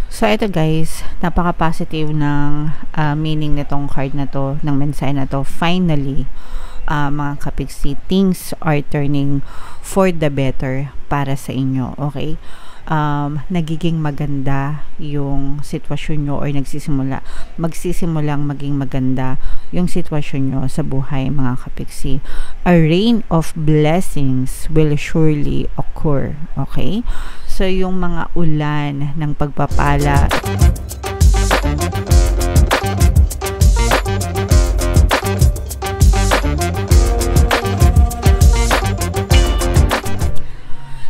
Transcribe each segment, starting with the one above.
So, ito guys, napaka-positive ng meaning nitong card na to, ng mensahe na to. Finally, mga kapiksi, things are turning for the better para sa inyo, okay? Nagiging maganda yung sitwasyon nyo or magsisimulang maging maganda yung sitwasyon nyo sa buhay, mga kapiksi. A rain of blessings will surely occur, okay? So, yung mga ulan ng pagpapala,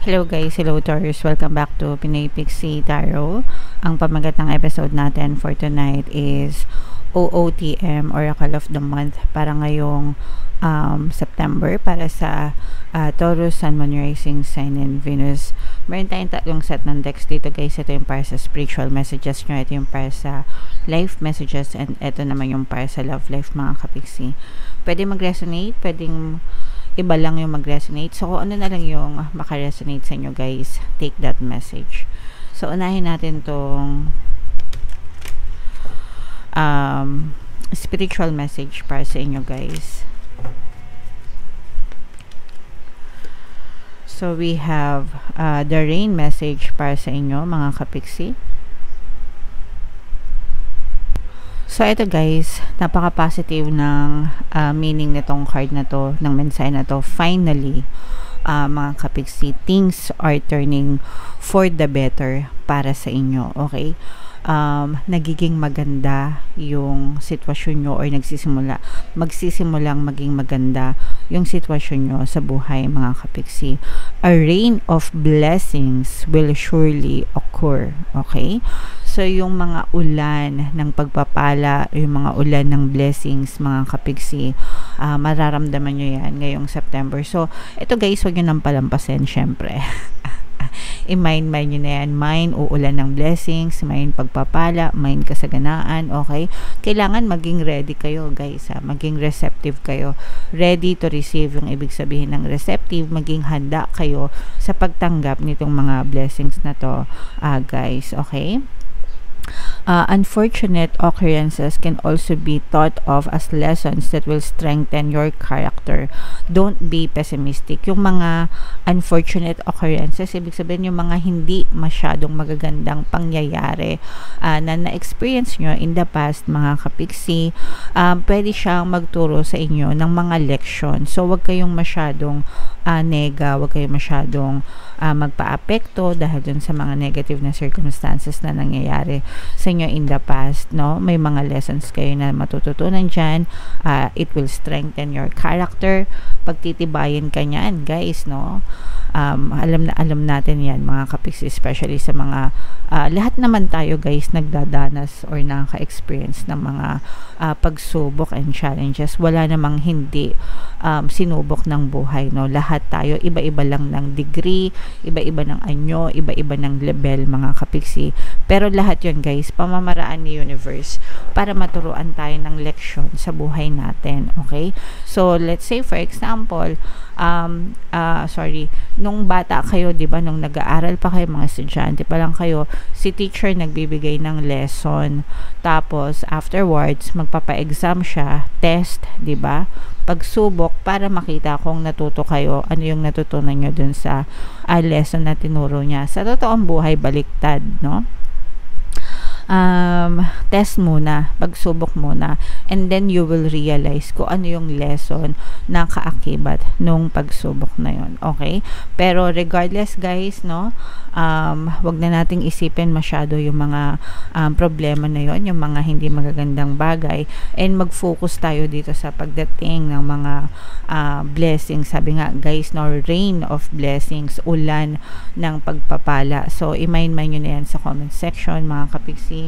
hello guys, hello Taurus, welcome back to Pinay Pixie Tarot. Ang pamagat ng episode natin for tonight is OOTM, Oracle of the Month, para ngayong September, para sa Taurus, Sun, Moon, Rising Sign, and Venus. Meron tayong tatlong set ng decks dito guys. Ito yung para sa spiritual messages nyo, ito yung para sa life messages, and ito naman yung para sa love life, mga kapiksi. Pwede mag-resonate, pwedeng iba lang yung mag-resonate. So, kung ano na lang yung makaresonate sa inyo guys, take that message. So, unahin natin tong spiritual message para sa inyo guys. So, we have the rain message para sa inyo, mga kapiksi. So, ito guys, napaka-positive ng meaning nitong card na to, ng mensahe na to. Finally, mga kapiksi, things are turning for the better para sa inyo, okay? Nagiging maganda yung sitwasyon nyo or magsisimulang maging maganda yung sitwasyon nyo sa buhay, mga kapiksi. A rain of blessings will surely occur, okay? So, yung mga ulan ng pagpapala, yung mga ulan ng blessings, mga kapiksi, mararamdaman nyo yan ngayong September. So, ito guys, huwag nyo nang palampasin, syempre. I-mind nyo na yan. Mind, uulan ng blessings, mind, pagpapala, mind, kasaganaan, okay? Kailangan maging ready kayo, guys, ha? Maging receptive kayo. Ready to receive, yung ibig sabihin ng receptive, maging handa kayo sa pagtanggap nitong mga blessings na to, guys, okay? Unfortunate occurrences can also be thought of as lessons that will strengthen your character. Don't be pessimistic. Yung mga unfortunate occurrences, ibig sabihin yung mga hindi masyadong magagandang pangyayari na na-experience nyo in the past, mga kapiksi, pwede siyang magturo sa inyo ng mga leksyon. So, wag kayong masyadong wag kayong masyadong magpa-apekto dahil dun sa mga negative na circumstances na nangyayari sa inyo in the past, no? May mga lessons kayo na matututunan dyan. It will strengthen your character. Pagtitibayin ka niyan, guys, no? Alam natin yan, mga kapiksi, especially sa mga lahat naman tayo guys nagdadanas or nakaka-experience ng mga pagsubok and challenges. Wala namang hindi sinubok ng buhay, no? Lahat tayo, iba-iba lang ng degree, iba-iba ng anyo, iba-iba ng level, mga kapiksi. Pero lahat yon guys, pamamaraan ni universe para maturuan tayo ng leksyon sa buhay natin, okay? So, let's say for example, nung bata kayo, di ba, nung nag-aaral pa kayo, mga estudyante pa lang kayo, si teacher nagbibigay ng lesson, tapos afterwards magpapa-exam siya, test, di ba, pagsubok para makita kung natuto kayo, ano yung natutunan nyo dun sa lesson na tinuro niya. Sa totoong buhay, baliktad, no? Test muna, pagsubok muna, and then you will realize kung ano yung lesson na kaakibat nung pagsubok na yon, okay? Pero regardless guys, no, wag na nating isipin masyado yung mga problema na yon, yung mga hindi magagandang bagay, and mag-focus tayo dito sa pagdating ng mga blessings. Sabi nga guys, no, rain of blessings, ulan ng pagpapala. So, i-mind nyo na yan sa comment section, mga kapiksi.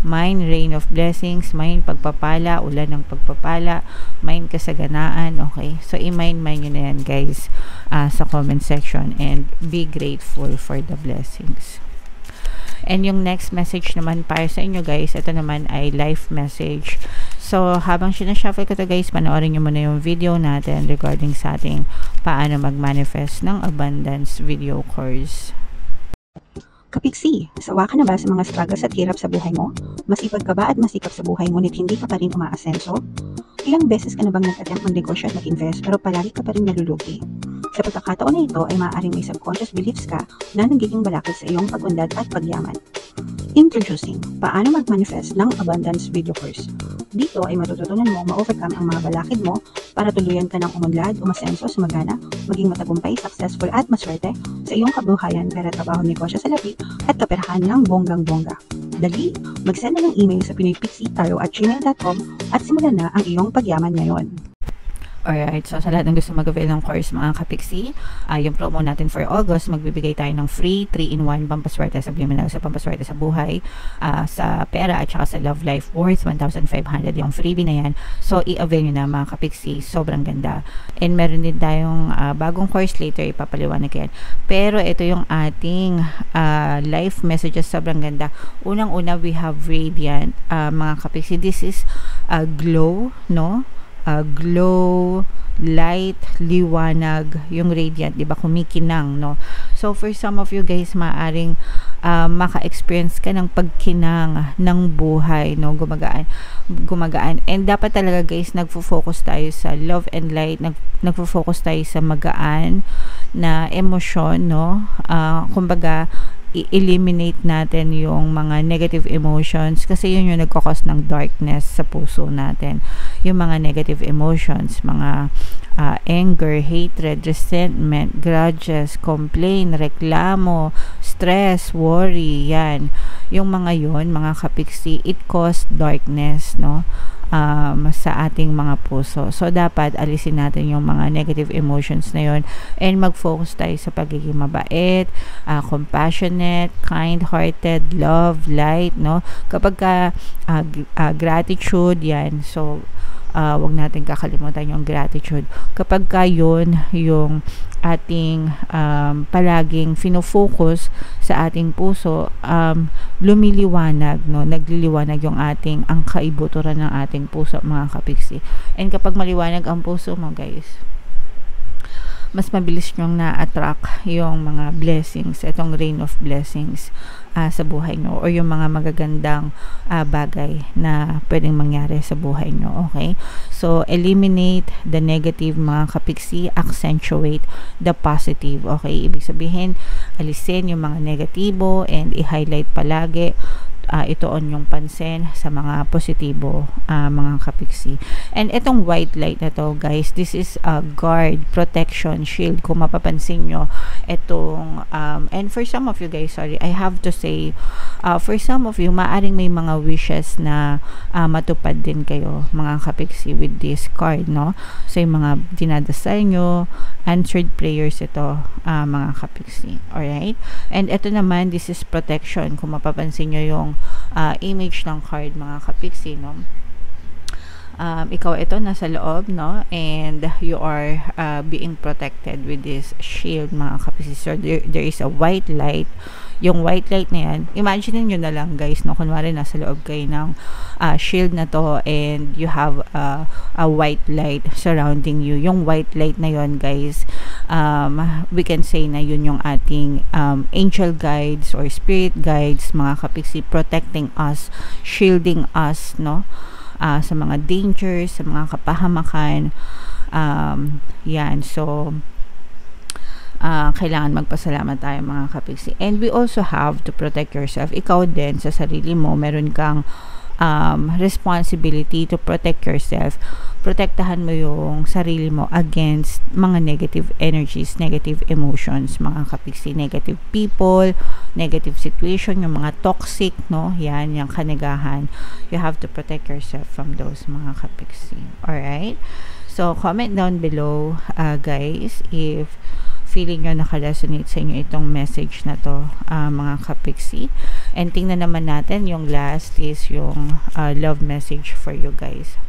Mind, rain of blessings, mind, pagpapala, ulan ng pagpapala, mind, kasaganaan, okay? So, i-mind nyo na yan guys sa comment section, and be grateful for the blessings. And yung next message naman para sa inyo guys, ito naman ay life message. So, habang sinashuffle ko to guys, panoorin nyo muna yung video natin regarding sa ating paano mag-manifest ng abundance video course. Kapiksi, sawa ka na ba sa mga struggles at hirap sa buhay mo? Masipag ka ba at masikap sa buhay ngunit hindi ka pa rin umaasenso? Ilang beses ka na bang nag-attempt mag-negosyo at mag-invest pero palagi ka pa rin nalulugi? Sa pagkakataon na ito ay maaaring may subconscious beliefs ka na nagiging balakid sa iyong pag-unlad at pagyaman. Introducing, paano mag-manifest ng abundance video course. Dito ay matututunan mo ma-overcome ang mga balakid mo para tuluyan ka ng umunlad, umasenso, sumagana, maging matagumpay, successful at maswerte sa iyong kabuhayan, pera, trabaho, negosyo sa lapi at kaperahan ng bonggang-bongga. Dali, mag-send na ng email sa pinoypixie@gmail.com at simulan na ang iyong pagyaman ngayon. Alright, so sa lahat ng gusto mag-avail ng course mga kapiksi, yung promo natin for August, magbibigay tayo ng free 3-in-1 pampaswerte sa Subliminal, sa pampaswerte sa buhay, sa pera at saka sa love life worth 1,500 yung freebie na yan. So i-avail nyo na mga kapiksi, sobrang ganda. And meron din tayong bagong course later, ipapaliwanag yan. Pero ito yung ating life messages, sobrang ganda. Unang-una, we have Radiant, mga kapiksi. This is glow, no? Glow, light, liwanag, yung radiant, di ba, kumikinang, no? So for some of you guys, maaring maka-experience ka ng pagkinang ng buhay, no? Gumagaan. And dapat talaga guys, nagfo-focus tayo sa love and light, nagfo-focus tayo sa magaan na emosyon, no? Kumbaga, i-eliminate natin yung mga negative emotions kasi yun yung nagkakos ng darkness sa puso natin. Yung mga negative emotions, mga anger, hatred, resentment, grudges, complaint, reklamo, stress, worry, yan. Yung mga yun, mga kapiksi, it cause darkness, no? Sa ating mga puso. So, dapat alisin natin yung mga negative emotions na yun and mag-focus tayo sa pagiging mabait, compassionate, kind-hearted, love, light, no? Kapag gratitude, yan. So, wag natin kakalimutan yung gratitude. Kapag yun yung ating palaging fino-focus sa ating puso, lumiliwanag, no? Nagliliwanag yung ang kaibuturan ng ating puso, mga kapiksi. And kapag maliwanag ang puso mo, guys, mas mabilis nyong na-attract yung mga blessings, itong rain of blessings sa buhay nyo, or yung mga magagandang bagay na pwedeng mangyari sa buhay nyo, okay? So, eliminate the negative, mga kapiksi, accentuate the positive, okay? Ibig sabihin, alisin yung mga negatibo and i-highlight palagi, itoon yung pansin sa mga positibo, mga kapiksi. And itong white light na to, guys, this is a guard, protection, shield. Kung mapapansin nyo, itong, and for some of you guys, sorry, I have to say, for some of you, maaring may mga wishes na matupad din kayo, mga kapiksi, with this card, no? So, yung mga dinadasal nyo, answered prayers ito, mga kapiksi. Alright? And ito naman, this is protection. Kung mapapansin nyo yung image ng card, mga kapiksi, no? Ikaw ito nasa loob, no? And you are being protected with this shield, mga kapiksi. So there is a white light. Yung white light na yan, imagine nyo na lang, guys, no? Kunwari nasa loob kayo ng shield na to and you have a white light surrounding you. Yung white light na yon, guys, we can say na yun yung ating angel guides or spirit guides, mga kapiksi, protecting us, shielding us, no? Sa mga dangers, sa mga kapahamakan, yan. So kailangan magpasalamat tayo, mga kapiksi. And we also have to protect yourself. Ikaw din sa sarili mo, meron kang responsibility to protect yourself. Protektahan mo yung sarili mo against mga negative energies, negative emotions, mga kapiksi, negative people, negative situation, yung mga toxic, no? Yan, yung kanigahan. You have to protect yourself from those, mga kapiksi. Alright? So, comment down below, guys, if feeling nyo naka-resonate sa inyo itong message na to, mga kapiksi. And tingnan naman natin, yung last is yung love message for you guys.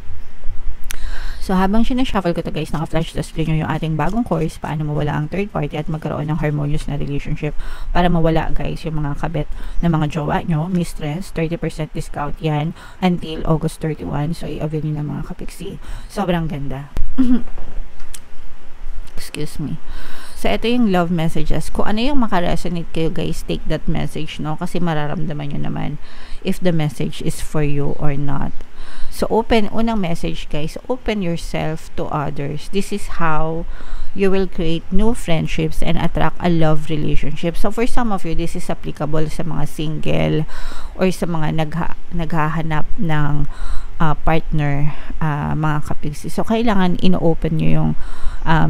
So, habang sinashuffle ko to, guys, naka-flash display nyo yung ating bagong course, paano mawala ang third party at magkaroon ng harmonious na relationship. Para mawala, guys, yung mga kabet na mga jowa nyo, mistress, 30% discount yan until August 31. So, i-avail nyo na, mga kapiksi. Sobrang ganda. Excuse me. So, ito yung love messages. Kung ano yung makaresonate kayo, guys, take that message, no? Kasi mararamdaman nyo naman if the message is for you or not. So, unang message, guys, open yourself to others. This is how you will create new friendships and attract a love relationship. So, for some of you, this is applicable sa mga single or sa mga naghahanap ng partner, mga kapigsi. So, kailangan ino-open nyo yung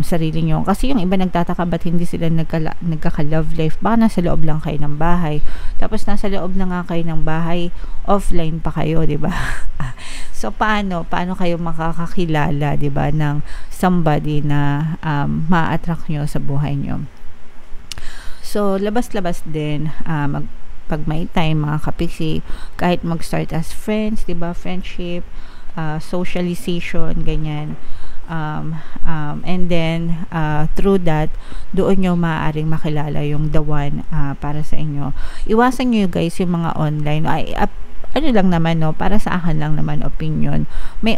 sarili nyo. Kasi yung iba nagtataka ba't hindi sila nagkaka-love life. Baka nasa loob lang kayo ng bahay. Tapos nasa loob na nga kayo ng bahay, offline pa kayo, di ba? So, paano kayo makakakilala, di ba, ng somebody na ma-attract nyo sa buhay nyo? So, labas-labas din, pag may time, mga kapiksi, kahit mag-start as friends, di ba, friendship, socialization, ganyan. And then through that, doon nyo maaaring makilala yung the one para sa inyo. Iwasan nyo guys yung mga online. Ano lang naman, no, para sa akin lang naman opinion.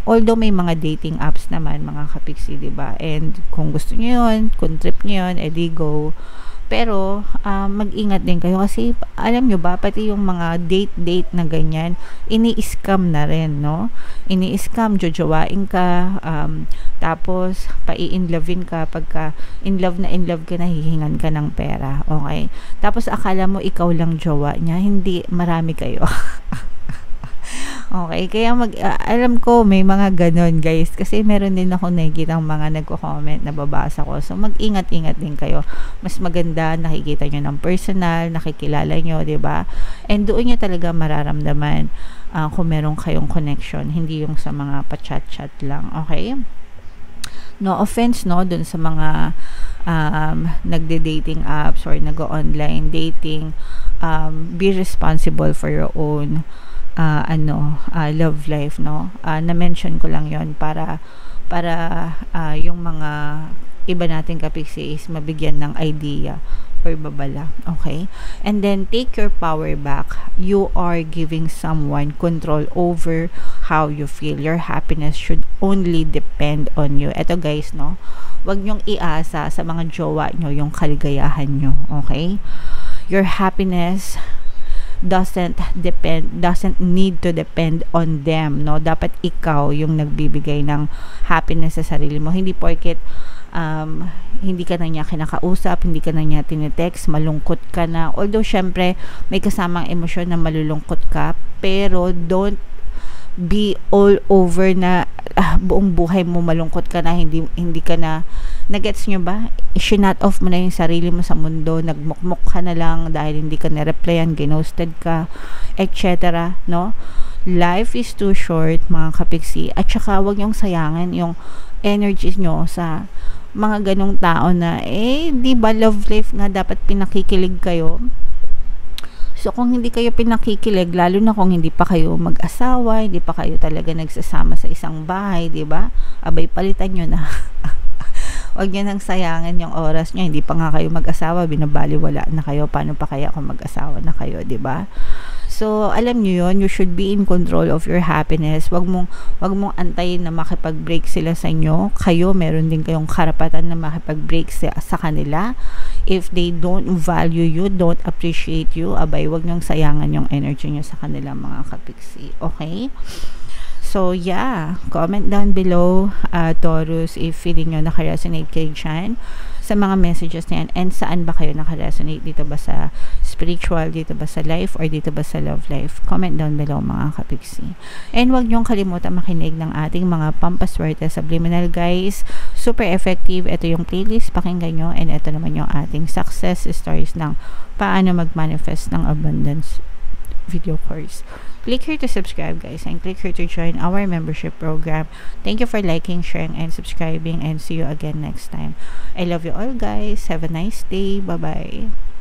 Although may mga dating apps naman, mga kapiksi, diba? And kung gusto nyo yun, kung trip nyo yun, edi go. Pero, mag-ingat din kayo kasi, alam nyo ba, pati yung mga date na ganyan, ini-scam na rin, no? Ini-scam, jojowain ka, tapos, pai-inlovein ka, pagka in love ka na, hihingan ka ng pera, okay? Tapos, akala mo ikaw lang jowa niya, hindi, marami kayo. Okay, kaya alam ko may mga ganon guys, kasi meron din ako nakikita mga nagko-comment na babasa ko. So mag-ingat-ingat din kayo. Mas maganda nakikita nyo ng personal, nakikilala nyo, 'di ba? And doon nyo talaga mararamdaman kung meron kayong connection, hindi yung sa mga pa-chat-chat lang, okay? No offense, no, dun sa mga nagde-dating apps or nag-online dating. Be responsible for your own love life, no? Na-mention ko lang yon para yung mga iba nating kapiksi is mabigyan ng idea or babala, okay? And then take your power back. You are giving someone control over how you feel. Your happiness should only depend on you. Eto guys, no? Wag nyong iasa sa mga jowa nyo yung kaligayahan nyo, okay? Your happiness doesn't need to depend on them, no? Dapat ikaw yung nagbibigay ng happiness sa sarili mo. Hindi porket hindi ka na niya kinakausap, hindi ka na niya tinetext, malungkot ka na. Although syempre may kasamang emosyon na malulungkot ka, pero don't be all over na buong buhay mo malungkot ka na, hindi ka na nagets nyo ba? Shinut off mo na yung sarili mo sa mundo, nagmukmuk ka na lang dahil hindi ka na-replyan, ginosted ka, etc. No? Life is too short, mga kapiksi, at saka wag nyong sayangin yung energies nyo sa mga ganong tao na di ba love life nga dapat pinakikilig kayo. So, kung hindi kayo pinakikilig, lalo na kung hindi pa kayo mag-asawa, hindi pa kayo talaga nagsasama sa isang bahay, di ba? Abay, palitan nyo na. Huwag nyo nang sayangin yung oras nyo. Hindi pa nga kayo mag-asawa, binabaliwala na kayo. Paano pa kaya kung mag-asawa na kayo, di ba? So, alam nyo yun, you should be in control of your happiness. Wag mong antayin na makipag-break sila sa inyo. Kayo, meron din kayong karapatan na makipag-break sa kanila. If they don't value you, don't appreciate you, abay, wag nyong sayangan yung energy nyo sa kanila, mga kapiksi. Okay? So, yeah. Comment down below, Taurus, if feeling nyo nakaresonate kayo dyan sa mga messages na yan. And saan ba kayo nakaresonate? Dito ba sa spiritual? Dito ba sa life? Or dito ba sa love life? Comment down below, mga kapiksi. And huwag nyong kalimutan makinig ng ating mga pampaswerte subliminal, guys. Super effective. Ito yung playlist. Pakinggan nyo. And ito naman yung ating success stories ng paano mag-manifest ng abundance video course. Click here to subscribe, guys, and click here to join our membership program. Thank you for liking, sharing, and subscribing, and see you again next time. I love you all, guys. Have a nice day. Bye-bye.